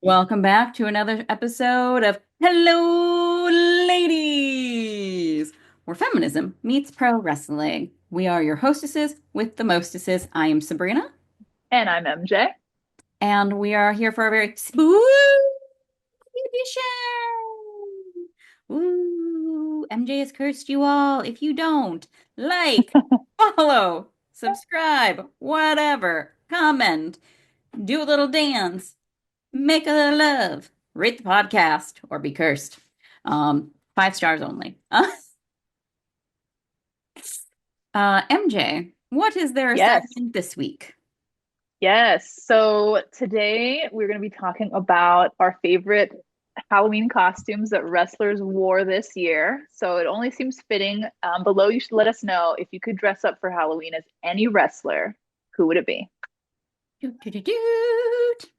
Welcome back to another episode of Hello Ladies, where feminism meets pro wrestling. We are your hostesses with the mostesses. I am Sabrina, And I'm MJ. and we are here for a very spooky edition. Ooh, MJ has cursed you all. If you don't, like, follow, subscribe, whatever, comment, do a little dance. Make a love, rate the podcast, or be cursed. 5 stars only. MJ, what is their Yes, assignment this week? yes. So today we're going to be talking about our favorite Halloween costumes that wrestlers wore this year. So it only seems fitting. Below, you should let us know if you could dress up for Halloween as any wrestler, who would it be? Doot, doot, doot, doot.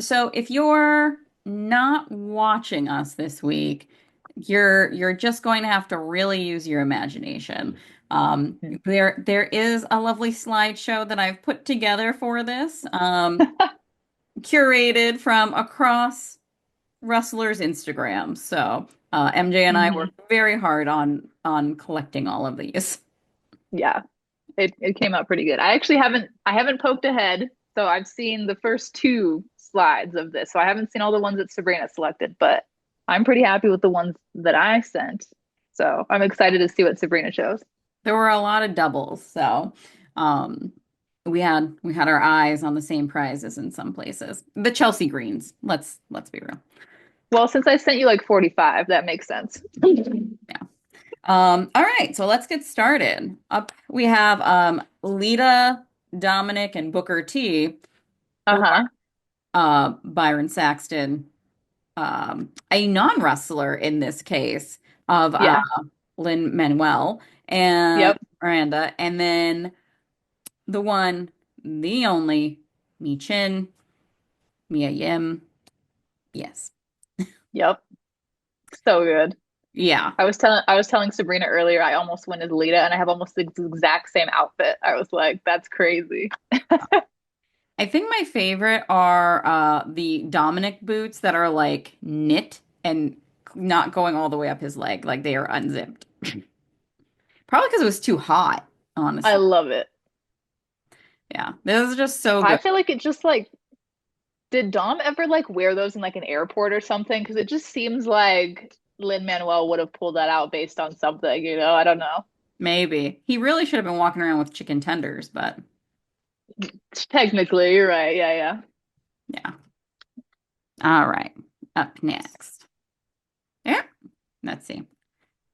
So if you're not watching us this week, you're just going to have to really use your imagination. There is a lovely slideshow that I've put together for this, curated from across wrestlers' Instagram. So MJ and I Hmm. worked very hard on collecting all of these. Yeah, it came out pretty good. I haven't poked ahead, so I've seen the first two slides of this. So I haven't seen all the ones that Sabrina selected, but I'm pretty happy with the ones that I sent. So I'm excited to see what Sabrina shows. There were a lot of doubles, so um, we had our eyes on the same prizes in some places. The Chelsea Greens. Let's be real. Well, since I sent you like 45, that makes sense. Yeah. All right, so let's get started. Up we have Lita, Dominic, and Booker T, or Uh-huh. Byron Saxton, a non-wrestler in this case of Yeah. Lynn Manuel and Yep. Miranda, and then the one, the only, Mi Chin, Mia Yim. Yes. Yep. So good. Yeah. I was telling Sabrina earlier, I almost went as Lita and I have almost the exact same outfit. I was like, that's crazy. I think my favorite are the Dominic boots that are like knit and not going all the way up his leg, like they are unzipped. Probably because it was too hot, I honestly. love it. Yeah. This is just so I good. feel like it just like did Dom ever like wear those in like an airport or something? Because it just seems like Lin-Manuel would have pulled that out based on something, I don't know. Maybe. He really should have been walking around with chicken tenders, but Technically, you're right. Yeah, yeah. yeah. All right. Up next. Yeah. Let's see.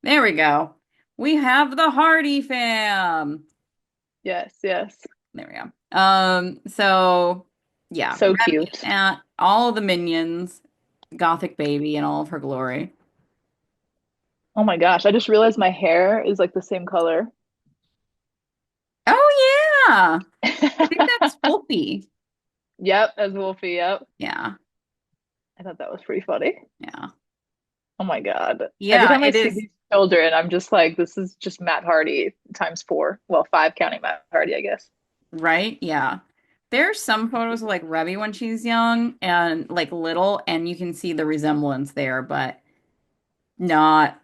There we go. We have the Hardy fam. Yes, yes. There we go. So yeah, So Remy cute. at all of the minions, Gothic baby in all of her glory. Oh my gosh, I just realized my hair is like the same color. Oh yeah. I think that's Wolfie. Yep, as Wolfie, yep. Yeah. I thought that was pretty funny. Yeah. Oh my God. Every Yeah, time I it see is. these children, I'm just like, this is just Matt Hardy times four. Well, five counting Matt Hardy, I guess. Right? Yeah. There's some photos of like Remy when she's young and like little, and you can see the resemblance there, but not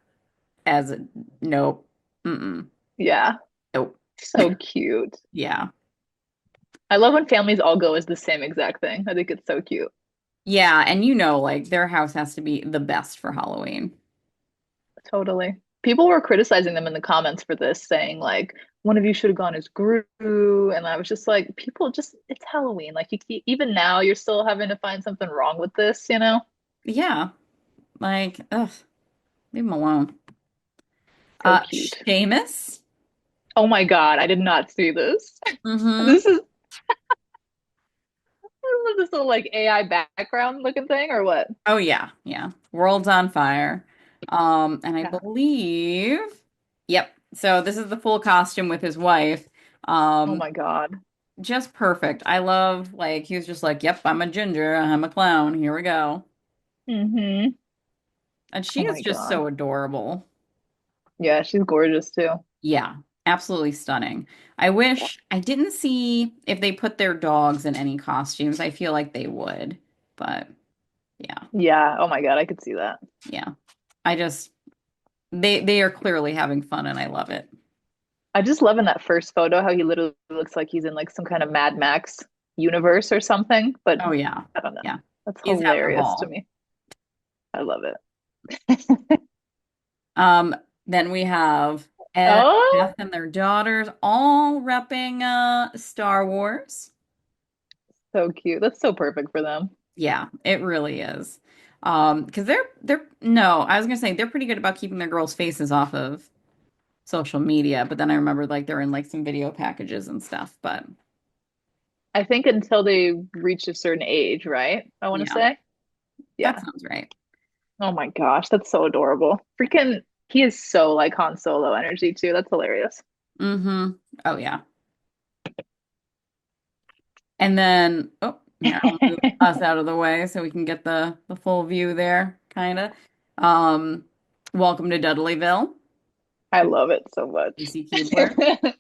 as a nope. Mm-mm. Yeah, Nope. so cute. Yeah. I love when families all go as the same exact thing. I think it's so cute. Yeah, and like their house has to be the best for Halloween. Totally. People were criticizing them in the comments for this, saying like one of you should have gone as Gru, and I was just like, people just it's Halloween. Like even now, you're still having to find something wrong with this. Yeah. Like, ugh, leave him alone. So cute. Seamus. Oh my God, I did not see this. Mm-hmm. This is this little like AI background looking thing or what? Oh yeah, yeah. World's on fire. And I Yeah. believe, yep. So this is the full costume with his wife. Oh Um, my God. just perfect. I love like he was just like, "Yep, I'm a ginger. I'm a clown. Here we go." Mm-hmm. And she Oh is my just God. so adorable. Yeah, she's gorgeous too. Yeah, absolutely stunning. I wish I didn't see if they put their dogs in any costumes. I feel like they would. But yeah, Yeah. Oh my God, I could see that. yeah. I just they are clearly having fun and I love it. I just love in that first photo how he literally looks like he's in like some kind of Mad Max universe or something. But Oh yeah. I don't know. Yeah. That's He's having a hilarious to ball. me. I love it. Um, then we have Ed, Oh, Beth, and their daughters all repping Star Wars. so cute. That's so perfect for them. Yeah, it really is. Because they're no, I was gonna say they're pretty good about keeping their girls' faces off of social media, but then I remembered like they're in like some video packages and stuff. But I think until they reach a certain age, right? I want to yeah, say. that Yeah. sounds right. Oh my gosh, that's so adorable. Freaking, he is so like Han Solo energy too. That's hilarious. Mm-hmm. Oh yeah. And then oh, here, I'll move us out of the way so we can get the full view there, kind of. Um, Welcome to Dudleyville, I love it so much. Casey Keebler.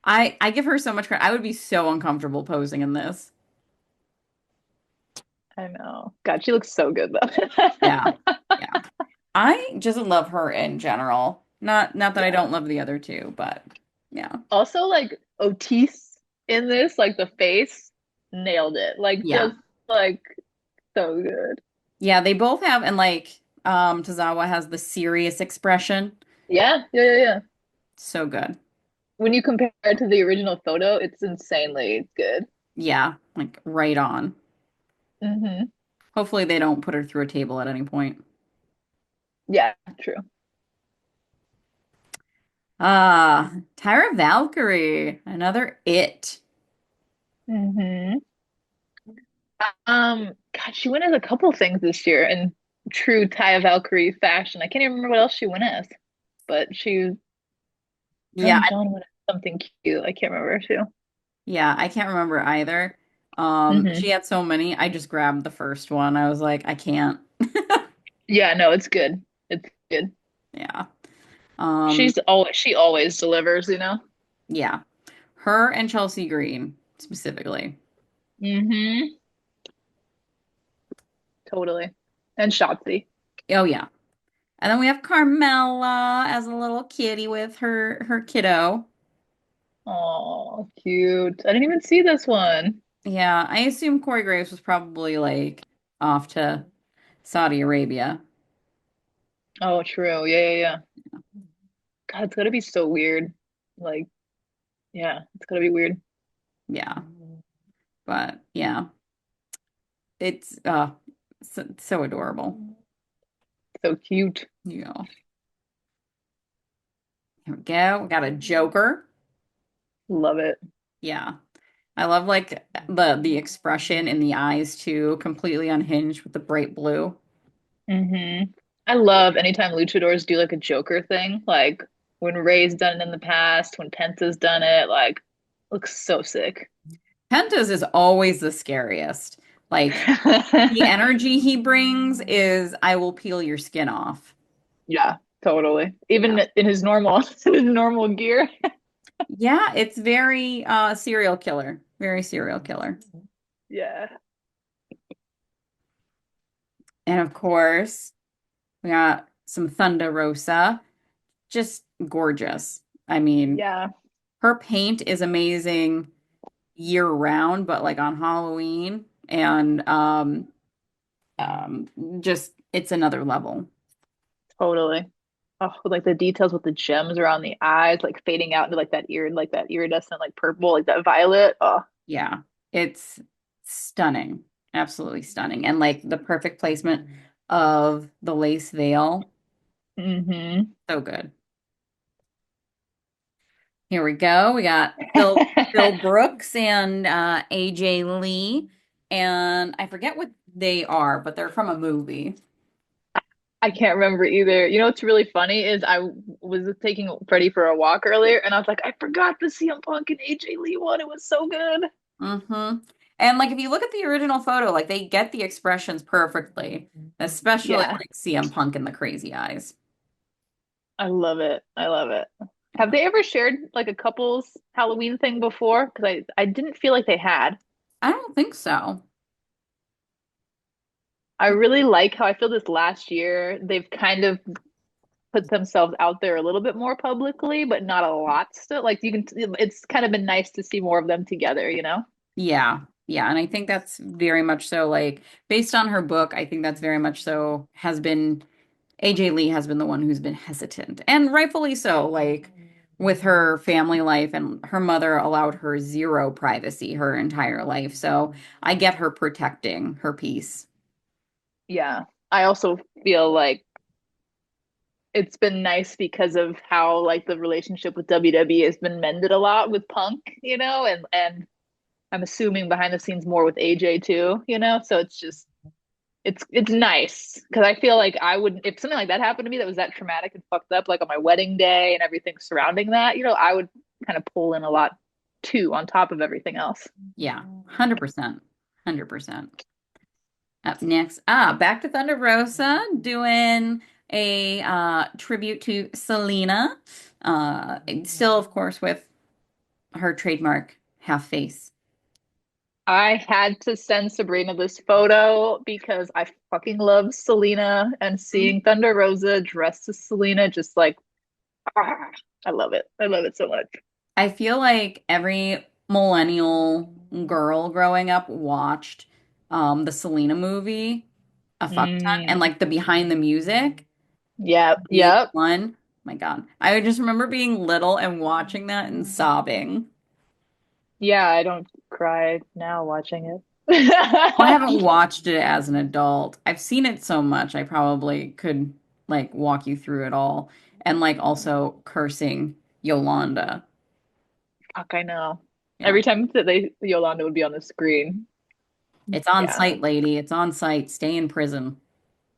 I give her so much credit. I would be so uncomfortable posing in this. I know. God, she looks so good Yeah. though. Yeah. I just love her in general. Not that I Yeah. don't love the other two, but yeah. Also, like Otis in this, like the face, nailed it. Like Yeah. just like so good. Yeah, they both have and like Tozawa has the serious expression. Yeah, yeah, yeah, yeah. So good. When you compare it to the original photo, it's insanely good. Yeah, like right on. Hmm. Hopefully they don't put her through a table at any point. Yeah, true. Tyra Valkyrie, another it. Hmm. God, she went as a couple things this year in true Taya Valkyrie fashion. I can't even remember what else she went as, but she, Yeah, Young John went as something cute. I can't remember too. yeah, I can't remember either. She Hmm. had so many. I just grabbed the first one. I was like, I can't. Yeah, no, it's good. It's good. Yeah. Um, She always delivers, you know? yeah. Her and Chelsea Green specifically. Hmm. Totally. And Shotzi. Oh yeah. And then we have Carmela as a little kitty with her kiddo. Oh, cute. I didn't even see this one. Yeah, I assume Corey Graves was probably like off to Saudi Arabia. Oh, true. Yeah, yeah, yeah. God, it's gotta be so weird. Like, yeah, it's gotta be weird. Yeah. But yeah, it's so adorable. So cute. Yeah. Here we go. We got a Joker. Love it. Yeah. I love like the expression in the eyes too, completely unhinged with the bright blue. Hmm. I love anytime luchadors do like a Joker thing, like when Ray's done it in the past, when Penta's done it, like looks so sick. Penta's is always the scariest. Like the energy he brings is I will peel your skin off. Yeah, totally. Yeah. Even in his normal his normal gear. Yeah, it's very serial killer. Very serial killer. Yeah. And of course, we got some Thunder Rosa. Just gorgeous. I mean, Yeah, her paint is amazing year round, but like on Halloween and um just it's another level. totally. Oh, with like the details with the gems around the eyes, like fading out into like that iridescent, like purple, like that violet. Oh, Yeah. It's stunning. Absolutely stunning. And like the perfect placement of the lace veil. hmm. So good. Here we go. We got Phil Brooks and AJ Lee. And I forget what they are, but they're from a movie. I can't remember either. You know what's really funny is I was taking Freddie for a walk earlier, and I was like, I forgot the CM Punk and AJ Lee one. It was so good. Mm-hmm. And like if you look at the original photo, like they get the expressions perfectly, especially Yeah, like CM Punk and the crazy eyes. I love it. I love it. Have Yeah. they ever shared like a couple's Halloween thing before? Because I didn't feel like they had. I don't think so. I really like how I feel this last year they've kind of put themselves out there a little bit more publicly, but not a lot still. Like you can, it's kind of been nice to see more of them together, you know? Yeah. Yeah. And I think that's very much so like based on her book, I think that's very much so has been AJ Lee has been the one who's been hesitant, and rightfully so, like with her family life, and her mother allowed her zero privacy her entire life. So I get her protecting her peace. Yeah. I also feel like it's been nice because of how like the relationship with WWE has been mended a lot with Punk, you know, and I'm assuming behind the scenes more with AJ too, you know? So it's just it's nice because I feel like I would if something like that happened to me that was that traumatic and fucked up, like on my wedding day and everything surrounding that, you know, I would kind of pull in a lot too on top of everything else. Yeah, 100%. 100%. Up next, back to Thunder Rosa doing a tribute to Selena. Still, of course, with her trademark half face. I had to send Sabrina this photo because I fucking love Selena and seeing Thunder Rosa dressed as Selena just like ah, I love it. I love it so much. I feel like every millennial girl growing up watched the Selena movie a fuck ton and Mm. like the behind the music Yep, yep. VH1. My God. I just remember being little and watching that and sobbing. Yeah, I don't cry now watching Well, I it. haven't watched it as an adult. I've seen it so much I probably could like walk you through it all. And like also cursing Yolanda. Fuck, I know. Yeah. Every time that they Yolanda would be on the screen. It's on Yeah. site, lady. It's on site. Stay in prison.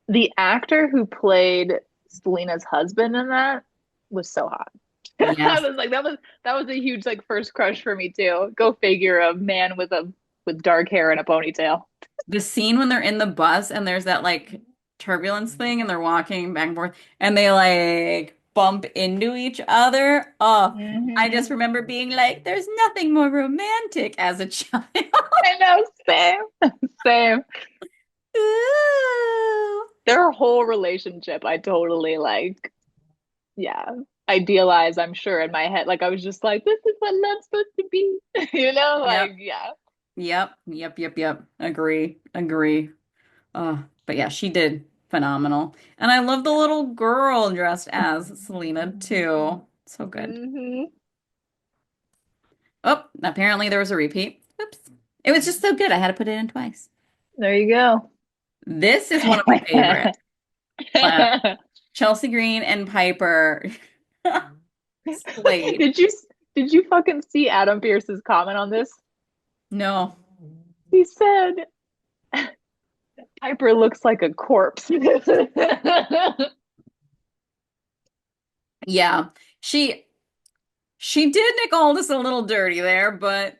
The actor who played Selena's husband in that was so hot. I Yes. was like, that was a huge like first crush for me too. Go figure, a man with dark hair and a ponytail. The scene when they're in the bus and there's that like turbulence thing and they're walking back and forth and they like bump into each other. Oh, I just Hmm. remember being like, there's nothing more romantic as a child. I know, same, same. Ooh. Their whole relationship, I totally like, yeah, idealize, I'm sure, in my head. Like I was just like, this is what love's supposed to be. You know, like, Yep. yeah. Yep. Agree. Agree. But yeah, she did phenomenal. And I love the little girl dressed as Selena too. So good. Hmm. Oh, apparently there was a repeat. Oops. It was just so good. I had to put it in twice. There you go. This is one of my favorites. Uh, Chelsea Green and Piper slayed. Did you did you fucking see Adam Pierce's comment on this? No. He said Piper looks like a corpse. Yeah. She she did Nick Aldis a little dirty there, but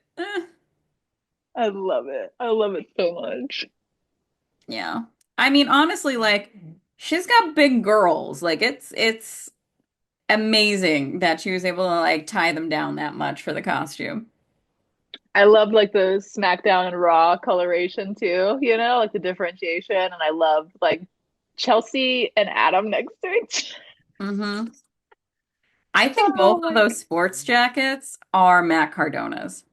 I love it. I love it so much. yeah. I mean, honestly, like she's got big girls. Like it's amazing that she was able to like tie them down that much for the costume. I love like the SmackDown and Raw coloration too, you know, like the differentiation. And I love like Chelsea and Adam next to each. Hmm. I think both Oh of my those sports jackets are Matt Cardona's.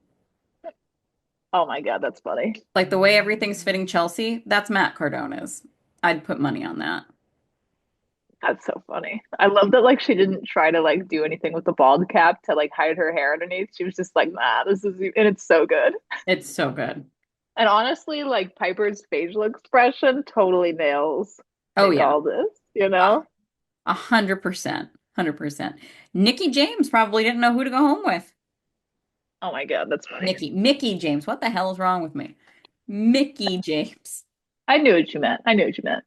Oh my God, that's funny. Like the way everything's fitting Chelsea, that's Matt Cardona's. I'd put money on that. That's so funny. I love that like she didn't try to like do anything with the bald cap to like hide her hair underneath. She was just like, nah, this is and it's so good. It's so good. And honestly, like Piper's facial expression totally nails Oh Nick yeah, Aldis, you know? 100%, 100%. Nikki James probably didn't know who to go home with. Oh my God, that's funny. Mickey James. What the hell is wrong with me? Mickey James. I knew what you meant. I knew what you meant.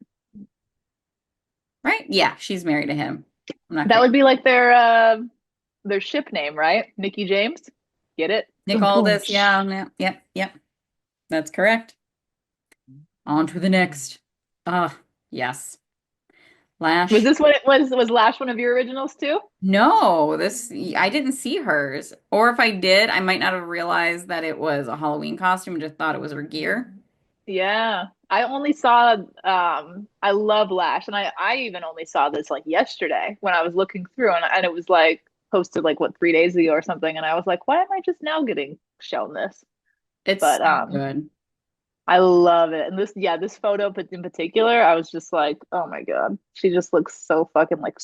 Right? Yeah, she's married to him. I'm not That crazy. would be like their ship name, right? Nikki James. Get it? Nick Boom, boom. Aldis. Yeah, yep. That's correct. On to the next. Ah, yes. Was Lash. this what it was Lash one of your originals too? No, this I didn't see hers. Or if I did, I might not have realized that it was a Halloween costume and just thought it was her gear. Yeah. I only saw I love Lash, and I even only saw this like yesterday when I was looking through, and it was like posted like what 3 days ago or something, and I was like, why am I just now getting shown this? It's But so good. I love it. And this, yeah, this photo in particular, I was just like, oh my God. She just looks so fucking like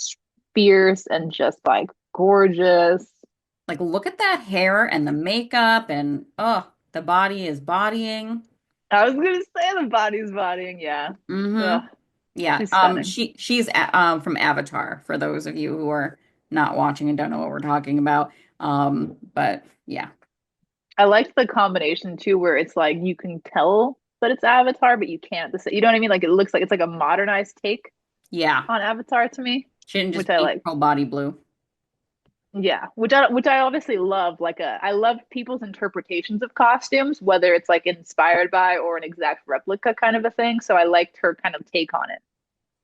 fierce and just like gorgeous. Like, look at that hair and the makeup, and oh, the body is bodying. I was gonna say the body's bodying, yeah. Ugh, Mm-hmm. Yeah. she's stunning. She's from Avatar, for those of you who are not watching and don't know what we're talking about. But yeah. I liked the combination too, where it's like you can tell that it's Avatar, but you can't. You know what I mean? Like it looks like it's like a modernized take Yeah. on Avatar to me, She didn't which just I paint like. her whole body blue. Yeah, which I obviously love. I love people's interpretations of costumes, whether it's like inspired by or an exact replica kind of a thing. So I liked her kind of take on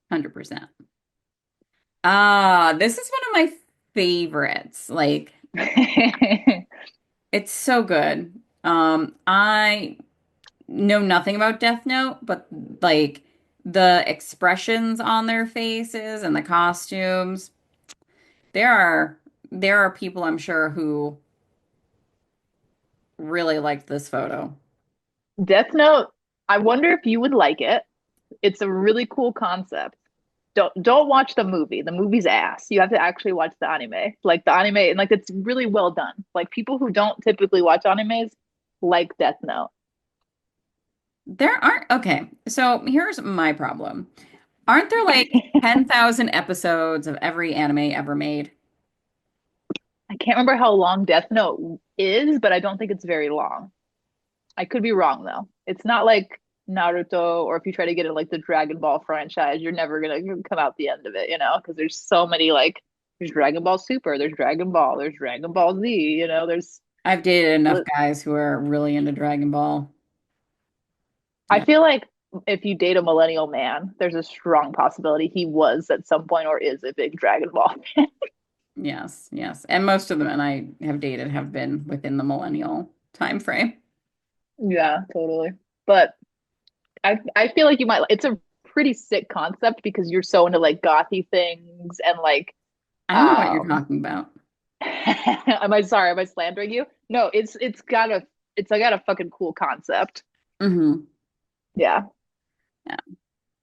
100%. This is one of my favorites. Like, it. it's so good. I know nothing about Death Note, but like the expressions on their faces and the costumes, there are there are people I'm sure who really liked this photo. Death Note, I wonder if you would like it. It's a really cool concept. Don't watch the movie. The movie's ass. You have to actually watch the anime. Like the anime, and like it's really well done. Like people who don't typically watch animes like Death Note. There aren't, okay, so here's my problem. Aren't there like 10,000 episodes of every anime ever made? I can't remember how long Death Note is, but I don't think it's very long. I could be wrong though. It's not like Naruto, or if you try to get it like the Dragon Ball franchise, you're never gonna come out the end of it, because there's so many like there's Dragon Ball Super, there's Dragon Ball, there's Dragon Ball Z, there's I've dated enough guys who are really into Dragon Ball. I Yeah. feel like if you date a millennial man, there's a strong possibility he was at some point or is a big Dragon Ball fan. Yes, yes. And most of the men I have dated have been within the millennial time frame. Yeah, totally. But I feel like you might it's a pretty sick concept because you're so into like gothy things and like I don't know what you're um talking about. am I slandering you? No, it's got a fucking cool concept. Hmm. Yeah. Yeah.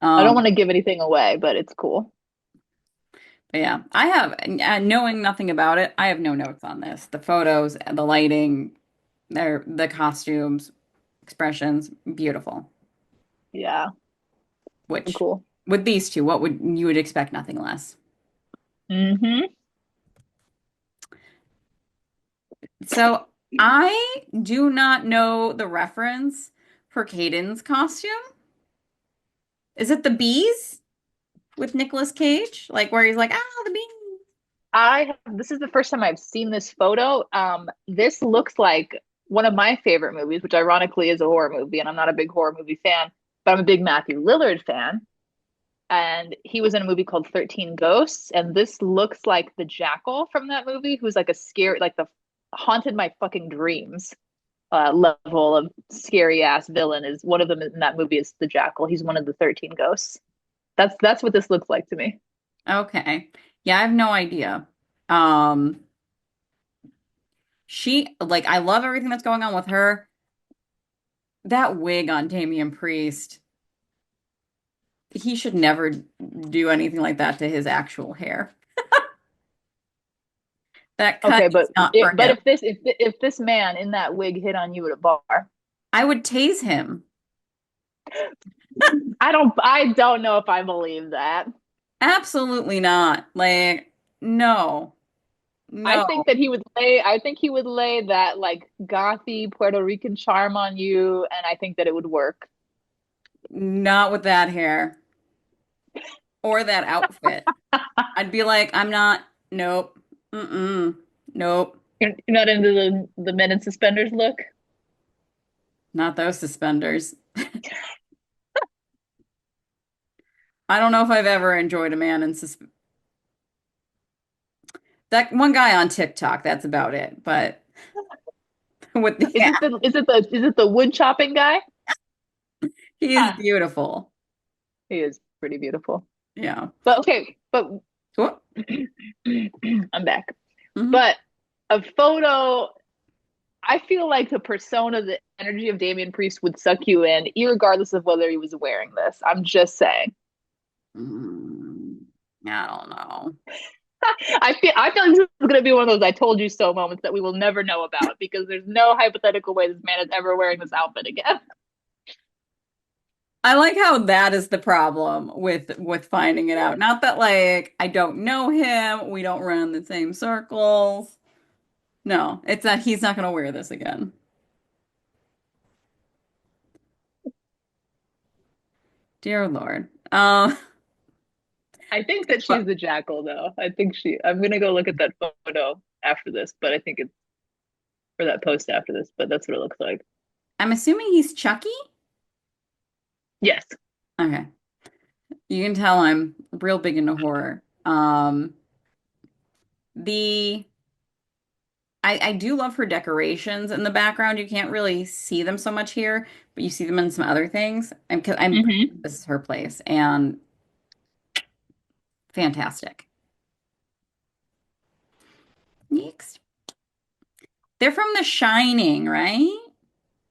I don't want Um, to give anything away, but it's cool. but yeah, I have, knowing nothing about it, I have no notes on this. The photos, the lighting, the costumes, expressions, beautiful. Yeah, Which cool. with these two, what would you would expect nothing less. Hmm. So I do not know the reference for Caden's costume. Is it the bees with Nicolas Cage? Like where he's like, ah, the bees. This is the first time I've seen this photo. This looks like one of my favorite movies, which ironically is a horror movie, and I'm not a big horror movie fan, but I'm a big Matthew Lillard fan. And he was in a movie called 13 Ghosts, and this looks like the jackal from that movie, who's like a scary, like the haunted my fucking dreams level of scary ass villain. Is one of them in that movie is the jackal. He's one of the 13 ghosts. That's what this looks like to me. Okay. Yeah, I have no idea. Um, she like I love everything that's going on with her. That wig on Damian Priest, he should never do anything like that to his actual hair. That cut Okay, is not for but him. if this man in that wig hit on you at a bar, I would tase him. I don't know if I believe that. Absolutely not. Like, no, no, I think he would lay that like gothy Puerto Rican charm on you, and I think that it would work. not with that hair or that outfit. I'd be like, I'm not, nope, mm-mm, nope, You're not into the men in suspenders look. not those suspenders. I don't know if I've ever enjoyed a man in sus that one guy on TikTok, that's about it. But with the Is it the wood chopping guy? He is beautiful. He is pretty beautiful. Yeah. But okay, but Cool. I'm back. Mhm. But a photo, I feel like the persona, the energy of Damian Priest would suck you in, regardless of whether he was wearing this. I'm just saying. Mm, I don't know. I feel like this is gonna be one of those "I told you so" moments that we will never know about because there's no hypothetical way this man is ever wearing this outfit again. I like how that is the problem with finding it out. Not that like I don't know him, we don't run in the same circles. No, it's that he's not going to wear this again. Dear Lord. I think that she's But the jackal, though. I think she. I'm gonna go look at that photo after this, but I think it's for that post after this. But that's what it looks like. I'm assuming he's Chucky? Yes. Okay. You can tell I'm real big into horror. The I do love her decorations in the background. You can't really see them so much here, but you see them in some other things. And because I'm pretty sure Mm-hmm. this is her place and fantastic. Next. They're from The Shining, right?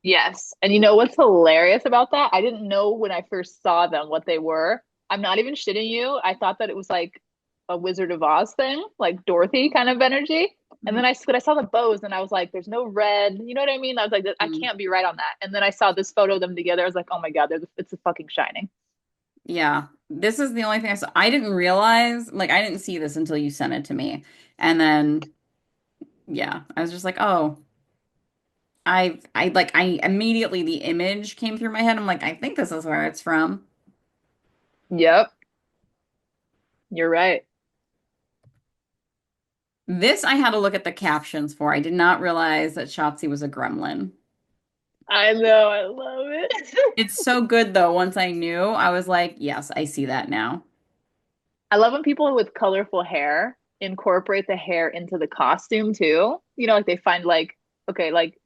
Yes. And you know what's hilarious about that? I didn't know when I first saw them what they were. I'm not even shitting you. I thought that it was like a Wizard of Oz thing, like Dorothy kind of energy. And then I saw the bows and I was like, there's no red. You know what I mean? I was like, I Mhm. can't be right on that. And then I saw this photo of them together. I was like, oh my God, it's a fucking Shining. Yeah, this is the only thing I saw. I didn't realize, like, I didn't see this until you sent it to me. And then, yeah, I was just like, oh, I immediately the image came through my head. I'm like, I think this is where it's from. Yep, you're right. This I had to look at the captions for. I did not realize that Shotzi was a gremlin. I know, I love it. It's so good though. Once I knew, I was like, yes, I see that now. I love when people with colorful hair incorporate the hair into the costume too. You know, like they find like, okay, like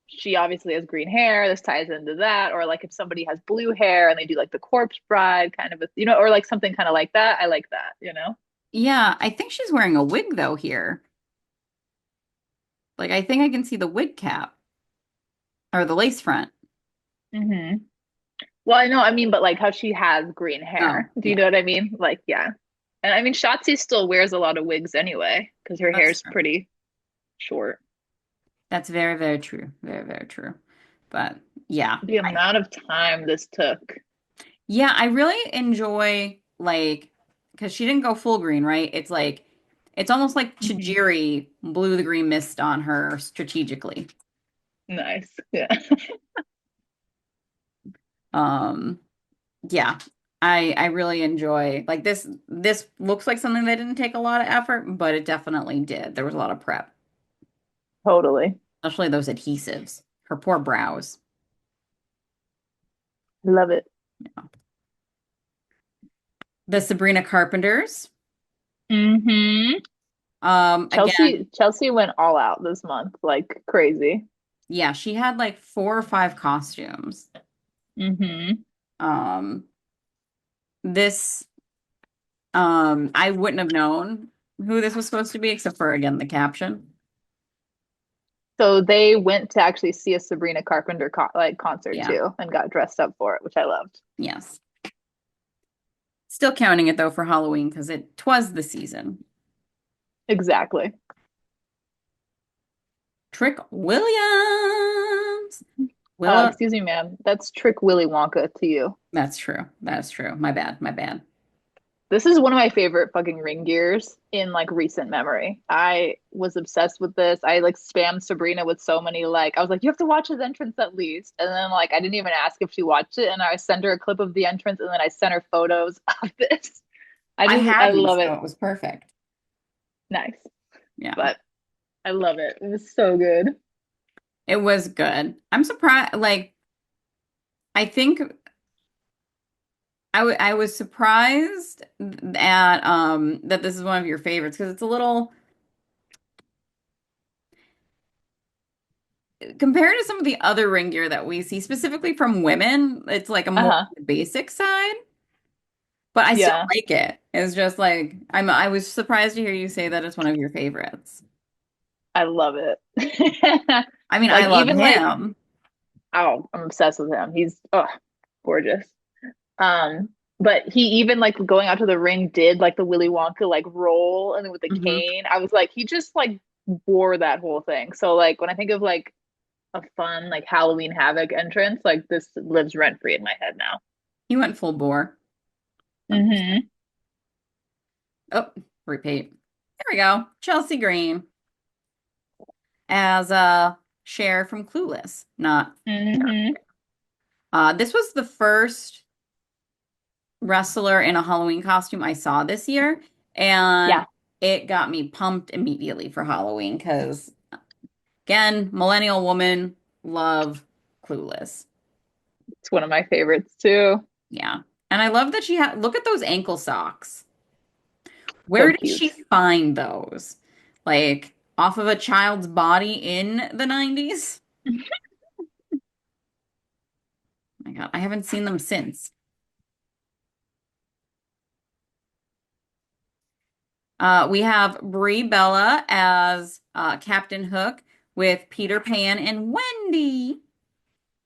she obviously has green hair. This ties into that. Or like if somebody has blue hair and they do like the corpse bride kind of a, or like something kind of like that. I like that. Yeah, I think she's wearing a wig though here. Like I think I can see the wig cap or the lace front. Hmm. Well, I know, I mean, but like how she has green Oh, hair. Do you yeah, know what I mean? Like, yeah. And I mean, Shotzi still wears a lot of wigs anyway, because her that's hair's true. pretty short. That's very, very true. Very, very true. But yeah, The amount of time this took. yeah, I really enjoy like because she didn't go full green, right? It's like it's almost like Hmm. Chijiri blew the green mist on her strategically. Nice. Yeah. Um, yeah, I really enjoy like this looks like something that didn't take a lot of effort, but it definitely did. There was a lot of prep, Totally. especially those adhesives. Her poor brows. Love it. The Sabrina Carpenters. Hmm. Again, Chelsea went all out this month, like crazy. yeah, she had like 4 or 5 costumes. Hmm. Um, this I wouldn't have known who this was supposed to be except for again the caption. So they went to actually see a Sabrina Carpenter like concert Yeah. too and got dressed up for it, which I loved. Yes. Still counting it though for Halloween because it twas the season. Exactly. Trick Williams. Willa. Excuse me, ma'am. That's Trick Willy Wonka to you. That's true. That's true. My bad. My bad. This is one of my favorite fucking ring gears in like recent memory. I was obsessed with this. I like spammed Sabrina with so many like I was like, you have to watch his entrance at least. And then like I didn't even ask if she watched it and I sent her a clip of the entrance and then I sent her photos of this. I I hadn't, love so it. it was perfect. Nice. Yeah. But I love it. It was so good. It was good. I'm surprised. Like, I think I was surprised at that this is one of your favorites because it's a little compared to some of the other ring gear that we see, specifically from women, it's like a more Uh-huh. basic side, but I still Yeah, like it. It's just like I was surprised to hear you say that it's one of your favorites. I love it. I mean, I Like love even like him. oh, I'm obsessed with him. He's gorgeous. Um, but he even like going out to the ring did like the Willy Wonka like roll and then with the Hmm. cane. I was like, he just like wore that whole thing. So like when I think of like a fun like Halloween Havoc entrance, like this lives rent free in my head now. He went full bore. Hmm. Oh, repeat. There we go. Chelsea Green as Cher from Clueless, not Cher. Hmm. This was the first wrestler in a Halloween costume I saw this year, and Yeah, it got me pumped immediately for Halloween because, again, millennial woman, love Clueless. it's one of my favorites too. Yeah. And I love that she had, look at those ankle socks. So Where did she cute. find those? Like, off of a child's body in the 90s? My God, I haven't seen them since. We have Brie Bella as Captain Hook with Peter Pan and Wendy.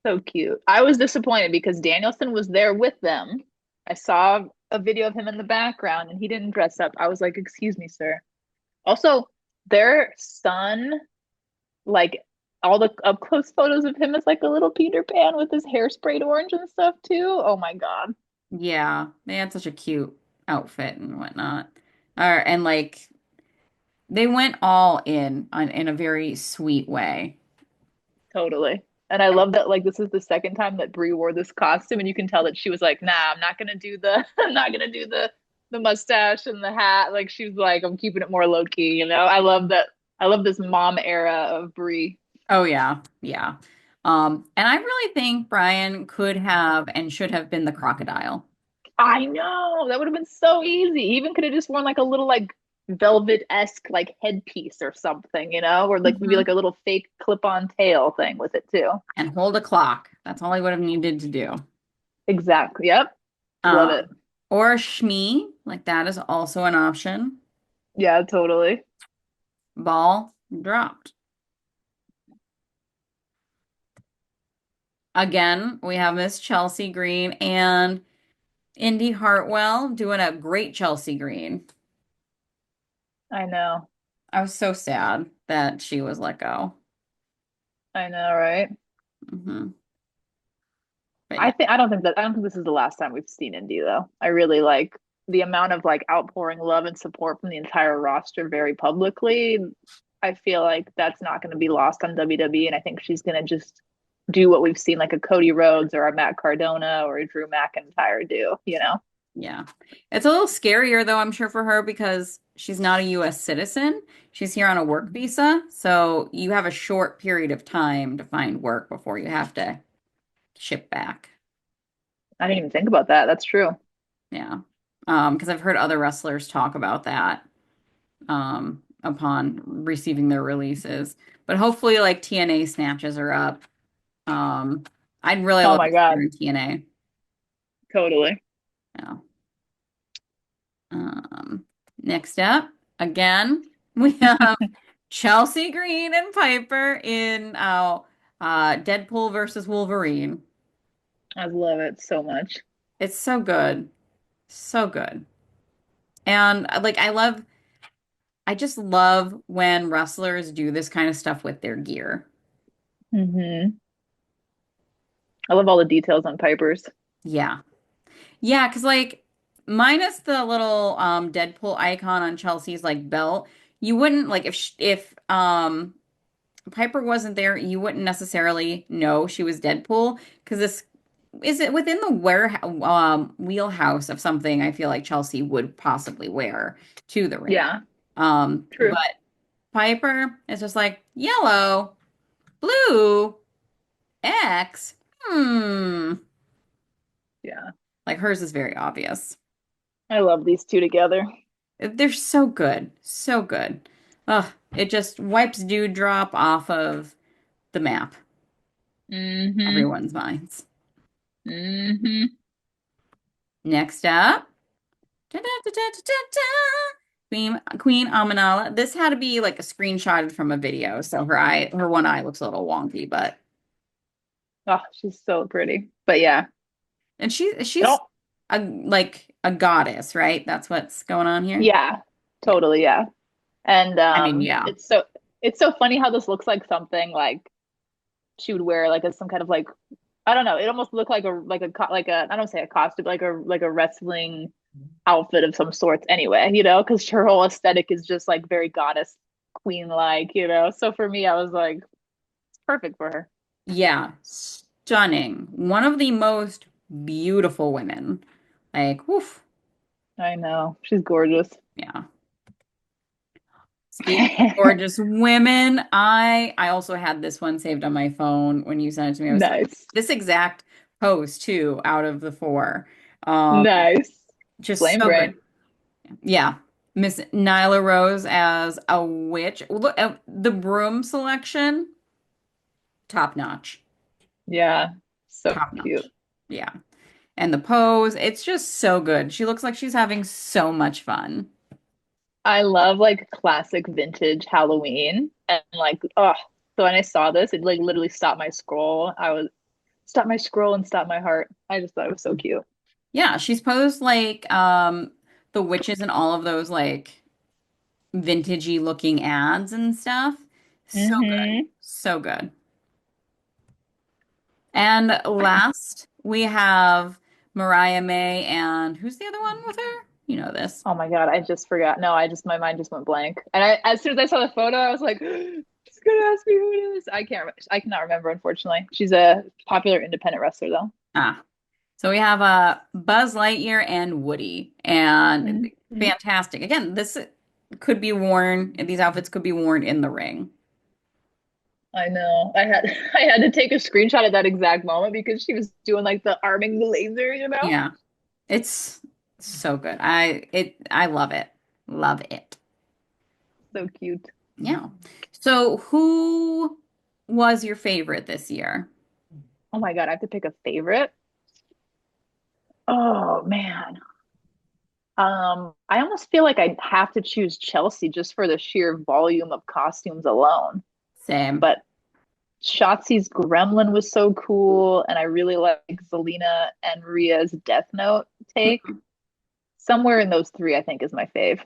So cute. I was disappointed because Danielson was there with them. I saw a video of him in the background and he didn't dress up. I was like, excuse me, sir. Also, their son, like all the up close photos of him as like a little Peter Pan with his hair sprayed orange and stuff too. Oh my God. Yeah, they had such a cute outfit and whatnot. And like they went all in in a very sweet way. Totally. And I love that like this is the second time that Brie wore this costume and you can tell that she was like, nah, I'm not gonna do the I'm not gonna do the mustache and the hat. Like she was like, I'm keeping it more low key, you know? I love that. I love this mom era of Brie. Oh yeah, yeah. And I really think Brian could have and should have been the crocodile. I know. That would have been so easy. He even could have just worn like a little like velvet-esque like headpiece or something, you know, or like maybe Hmm. like a little fake clip-on tail thing with it too. And hold a clock. That's all I would have needed to do. Exactly. Yep. Love it. Um, or a Shmi, like that is also an option. Yeah, totally. Ball dropped. Again, we have Miss Chelsea Green and Indy Hartwell doing a great Chelsea Green. I know. I was so sad that she was let go. I know, right? Hmm. But yeah, I don't think this is the last time we've seen Indy though. I really like the amount of like outpouring love and support from the entire roster very publicly. I feel like that's not going to be lost on WWE, and I think she's going to just do what we've seen like a Cody Rhodes or a Matt Cardona or a Drew McIntyre do, you know? yeah. It's a little scarier though, I'm sure for her because she's not a US citizen. She's here on a work visa, so you have a short period of time to find work before you have to ship back. I didn't even think about that. That's true. Yeah. Because I've heard other wrestlers talk about that upon receiving their releases. But hopefully like TNA snatches are up. Um, I'd really Oh love my to see her God. in TNA. Totally. Yeah. Next up, again, we have Chelsea Green and Piper in Deadpool versus Wolverine. I love it so much. It's so good. So good. And like I just love when wrestlers do this kind of stuff with their gear. Hmm. I love all the details on Piper's. Yeah. Yeah, because like minus the little Deadpool icon on Chelsea's like belt, you wouldn't like if Piper wasn't there, you wouldn't necessarily know she was Deadpool because this is it within the wheelhouse of something I feel like Chelsea would possibly wear to the ring. Yeah, true. But Piper is just like yellow, blue, X. Hmm. Yeah. Like hers is very obvious. I love these two together. They're so good. So good. Ugh, it just wipes Dewdrop off of the map, Mm-hmm. everyone's minds. Mm-hmm. Next up, Queen Amanala. This had to be like a screenshotted from a video, so her one eye looks a little wonky, but Oh, she's so pretty. But yeah. and she's Oh, a goddess, right? That's what's going on here. yeah. Yeah. Totally, yeah. And I mean, yeah. it's so funny how this looks like something like she would wear like as some kind of like I don't know. It almost looked like a I don't say a costume, like a wrestling outfit of some sorts anyway, because her whole aesthetic is just like very goddess queen like. So for me, I was like, it's perfect for her. Yeah, stunning. One of the most beautiful women. Like, woof. I know. She's gorgeous. Yeah. Speaking of gorgeous women, I also had this one saved on my phone when you sent it to me. I was Nice. this exact post too, out of the four. Um, Nice. just Flame so good. brain. Yeah. Miss Nyla Rose as a witch. Look at the broom selection, top notch. Yeah. So Top cute. notch. Yeah. And the pose, it's just so good. She looks like she's having so much fun. I love like classic vintage Halloween. And like, oh, so when I saw this, it like literally stopped my scroll. I was stopped my scroll and stopped my heart. I just thought it was so cute. Yeah, she's posed like the witches and all of those like vintagey looking ads and stuff. So good. Hmm. So good. And last, we have Mariah May and who's the other one with her? You know this. Oh my God, I just forgot. No, my mind just went blank. And as soon as I saw the photo, I was like, she's gonna ask me who it is. I cannot remember, unfortunately. She's a popular independent wrestler though. Ah, so we have Buzz Lightyear and Woody, and Mhm. fantastic. Again, this could be worn, these outfits could be worn in the ring. I know. I had to take a screenshot at that exact moment because she was doing like the arming the laser. Yeah, it's so good. I love it. Love it. So cute. Yeah. So who was your favorite this year? Oh my God, I have to pick a favorite. Oh man. I almost feel like I have to choose Chelsea just for the sheer volume of costumes alone. Same. But Shotzi's Gremlin was so cool, and I really like Zelina and Ria's Death Note take. Somewhere in those three, I think, is my fave.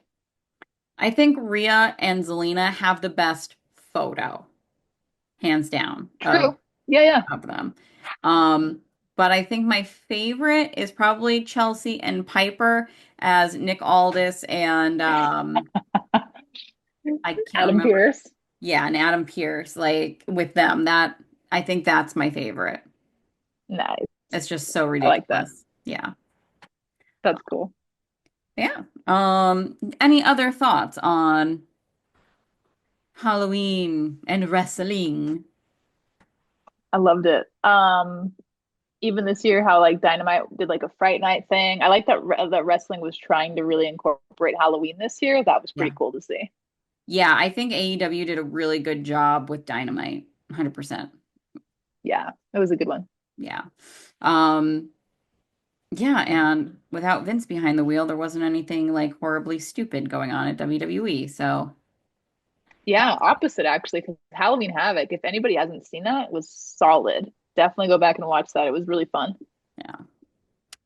I think Rhea and Zelina have the best photo, hands down, True. Yeah, yeah. of them. Um, but I think my favorite is probably Chelsea and Piper as Nick Aldis and I can't Adam remember. Pierce. Yeah, and Adam Pierce, like with them. That I think that's my favorite. Nice. It's just so I like that. ridiculous. Yeah. That's cool. Yeah. Any other thoughts on Halloween and wrestling? I loved it. Even this year, how like Dynamite did like a Fright Night thing. I like that wrestling was trying to really incorporate Halloween this year. That was Yeah. pretty cool to see. Yeah, I think AEW did a really good job with Dynamite. 100%. Yeah, it was a good one. Yeah. Um, yeah, and without Vince behind the wheel, there wasn't anything like horribly stupid going on at WWE. So, Yeah, opposite actually, because Halloween Havoc, if anybody hasn't seen that, was solid. Definitely go back and watch that. It was really fun. yeah.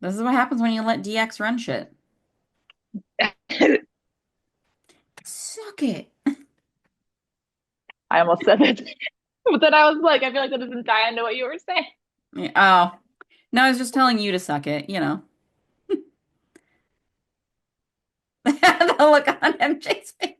This is what happens when you let DX run shit. Suck it. I almost said it, but then I was like, I feel like that doesn't tie into what you were saying. Yeah, oh, no, I was just telling you to suck it, you know. The look on MJ's face.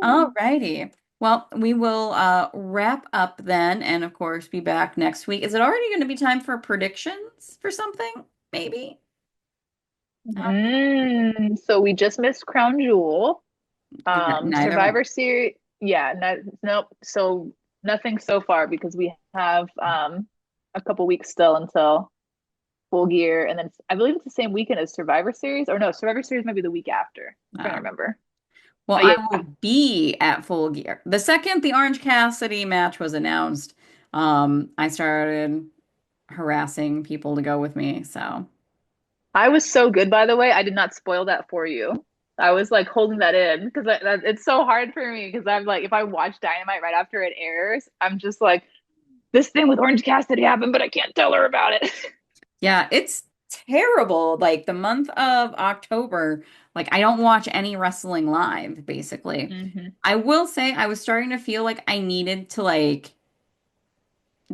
All righty. Well, we will wrap up then, and of course, be back next week. Is it already going to be time for predictions for something? Maybe. Uh, So we just missed Crown Jewel. neither one. Survivor Series, yeah, no, nope. So nothing so far because we have a couple weeks still until Full Gear, and then I believe it's the same weekend as Survivor Series, or no, Survivor Series might be the week after. I'm trying to Uh, remember. Well, Oh I yeah, will be at Full Gear. The second the Orange Cassidy match was announced, I started harassing people to go with me. So, I was so good, by the way. I did not spoil that for you. I was like holding that in because it's so hard for me because I'm like, if I watch Dynamite right after it airs, I'm just like, this thing with Orange Cassidy happened, but I can't tell her about it. yeah, it's terrible. Like the month of October, like I don't watch any wrestling live, basically. hmm I will say I was starting to feel like I needed to like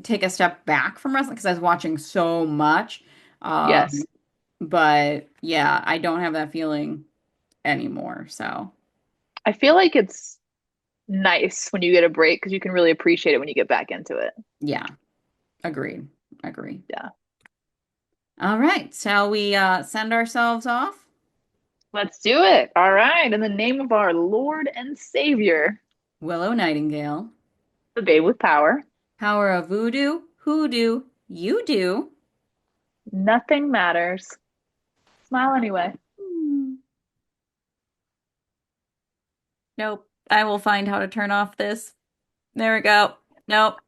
take a step back from wrestling because I was watching so much. Um, Yes. but yeah, I don't have that feeling anymore. So I feel like it's nice when you get a break because you can really appreciate it when you get back into it. yeah, agreed. Agree. Yeah. All right. Shall we send ourselves off? Let's do it. All right. In the name of our Lord and Savior, Willow Nightingale. the Babe with Power, Power of voodoo, hoodoo, you do. nothing matters. Smile anyway. Hmm. Nope. I will find how to turn off this. There we go. Nope.